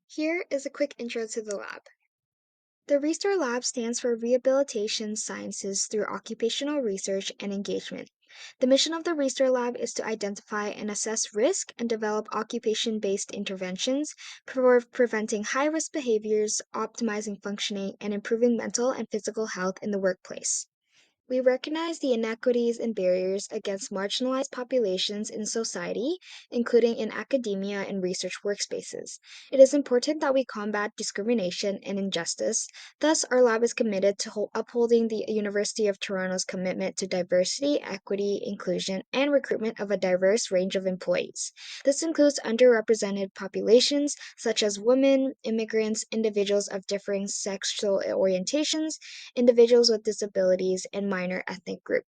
Here is a quick intro to the lab. The ReSTORE Lab stands for Rehabilitation Sciences through Occupational Research and Engagement. The mission of the ReSTORE Lab is to identify and assess risk and develop occupation-based interventions for preventing high-risk behaviors, optimizing functioning, and improving mental and physical health in the workplace. We recognize the inequities and barriers against marginalized populations in society, including in academia and research workspaces. It is important that we combat discrimination and injustice. Thus, our lab is committed to upholding the University of Toronto's commitment to diversity, equity, inclusion, and recruitment of a diverse range of employees. This includes underrepresented populations such as women, immigrants, individuals of differing sexual orientations, individuals with disabilities, and minor ethnic groups.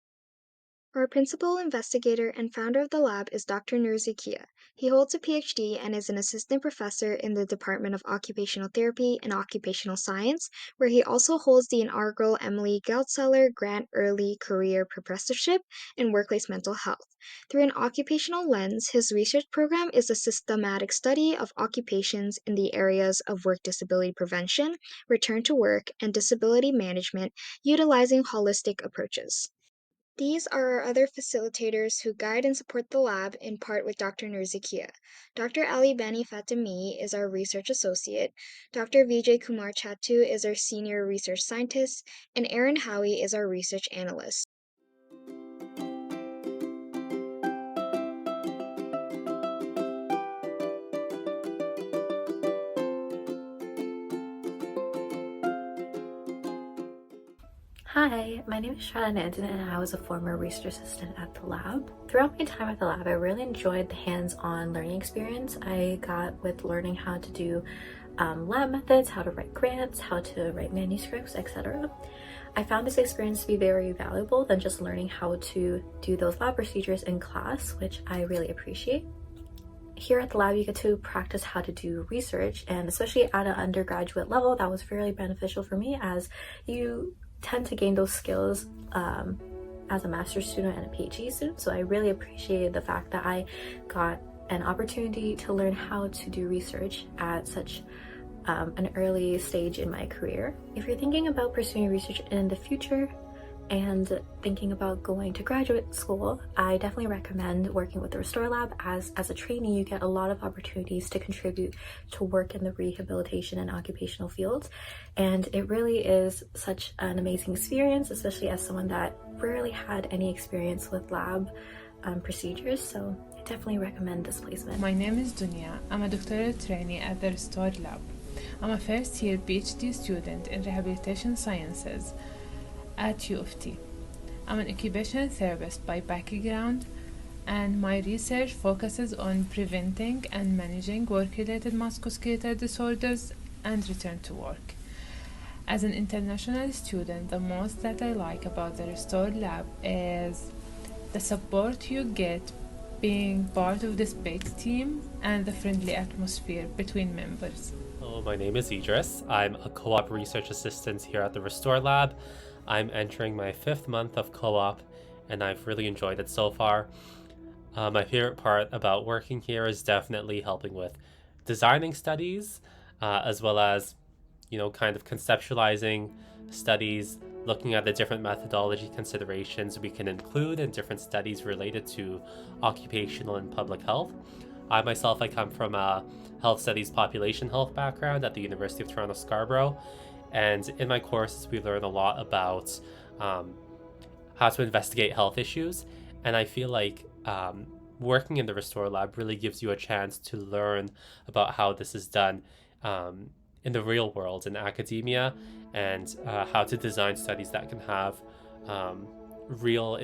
Our principal investigator and founder of the lab is Dr. Nur Zakia. He holds a PhD and is an assistant professor in the Department of Occupational Therapy and Occupational Science, where he also holds the inaugural Emily Geltzeller Grant Early Career Professorship in Workplace Mental Health. Through an occupational lens, his research program is a systematic study of occupations in the areas of work disability prevention, return to work, and disability management, utilizing holistic approaches. These are our other facilitators who guide and support the lab, in part with Dr. Nurzikia. Dr. Ali Bani Fatemi is our research associate, Dr. Vijay Kumar Chatu is our senior research scientist, and Aaron Howie is our research analyst. Hi, my name is Shana Nandan and I was a former research assistant at the lab. Throughout my time at the lab, I really enjoyed the hands-on learning experience I got with learning how to do lab methods, how to write grants, how to write manuscripts, etc. I found this experience to be very valuable than just learning how to do those lab procedures in class, which I really appreciate. Here at the lab, you get to practice how to do research, and especially at an undergraduate level, that was really beneficial for me as you tend to gain those skills as a master's student and a PhD student. So I really appreciated the fact that I got an opportunity to learn how to do research at such an early stage in my career. If you're thinking about pursuing research in the future and thinking about going to graduate school, I definitely recommend working with the ReSTORE Lab. As a trainee, you get a lot of opportunities to contribute to work in the rehabilitation and occupational fields. And it really is such an amazing experience, especially as someone that rarely had any experience with lab procedures. So I definitely recommend this placement. My name is Dunya. I'm a doctoral trainee at the ReSTORE Lab. I'm a first year PhD student in rehabilitation sciences at U of T. I'm an occupational therapist by background, and my research focuses on preventing and managing work-related musculoskeletal disorders and return to work. As an international student, the most that I like about the ReSTORE Lab is the support you get being part of this big team and the friendly atmosphere between members. Hello, my name is Idris. I'm a co-op research assistant here at the ReSTORE Lab. I'm entering my 5th month of co-op and I've really enjoyed it so far. My favorite part about working here is definitely helping with designing studies, as well as, kind of conceptualizing studies, looking at the different methodology considerations we can include in different studies related to occupational and public health. I myself, I come from a health studies population health background at the University of Toronto Scarborough. And in my courses, we learn a lot about how to investigate health issues. And I feel like working in the ReSTORE Lab really gives you a chance to learn about how this is done in the real world, in academia, and how to design studies that can have real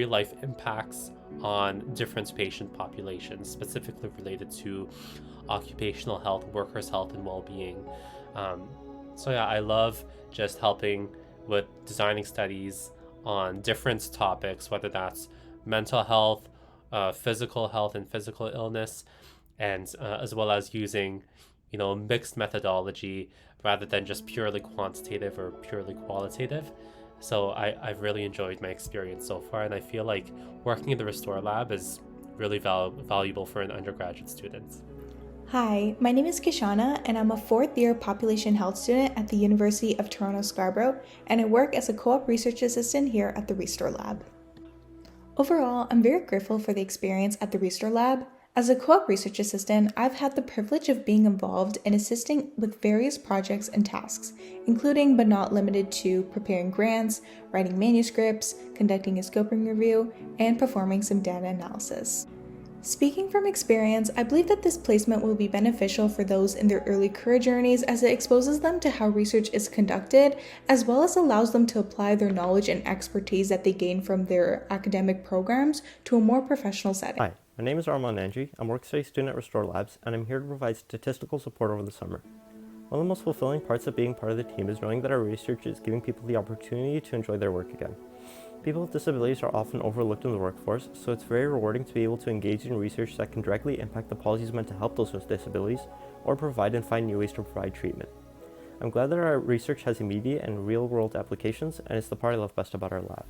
life impacts on different patient populations, specifically related to occupational health, workers' health, and well-being. So yeah, I love just helping with designing studies on different topics, whether that's mental health, physical health and physical illness, and as well as using, mixed methodology rather than just purely quantitative or purely qualitative. So I've really enjoyed my experience so far, and I feel like working in the ReSTORE lab is really valuable for an undergraduate student. Hi, my name is Kishana, and I'm a fourth year population health student at the University of Toronto Scarborough, and I work as a co-op research assistant here at the ReSTORE lab. Overall, I'm very grateful for the experience at the ReSTORE lab. As a co-op research assistant, I've had the privilege of being involved in assisting with various projects and tasks, including but not limited to preparing grants, writing manuscripts, conducting a scoping review, and performing some data analysis. Speaking from experience, I believe that this placement will be beneficial for those in their early career journeys as it exposes them to how research is conducted, as well as allows them to apply their knowledge and expertise that they gain from their academic programs to a more professional setting. Hi, my name is Armand Nanji. I'm a work study student at ReSTORE Labs, and I'm here to provide statistical support over the summer. One of the most fulfilling parts of being part of the team is knowing that our research is giving people the opportunity to enjoy their work again. People with disabilities are often overlooked in the workforce, so it's very rewarding to be able to engage in research that can directly impact the policies meant to help those with disabilities, or provide and find new ways to provide treatment. I'm glad that our research has immediate and real-world applications, and it's the part I love best about our lab.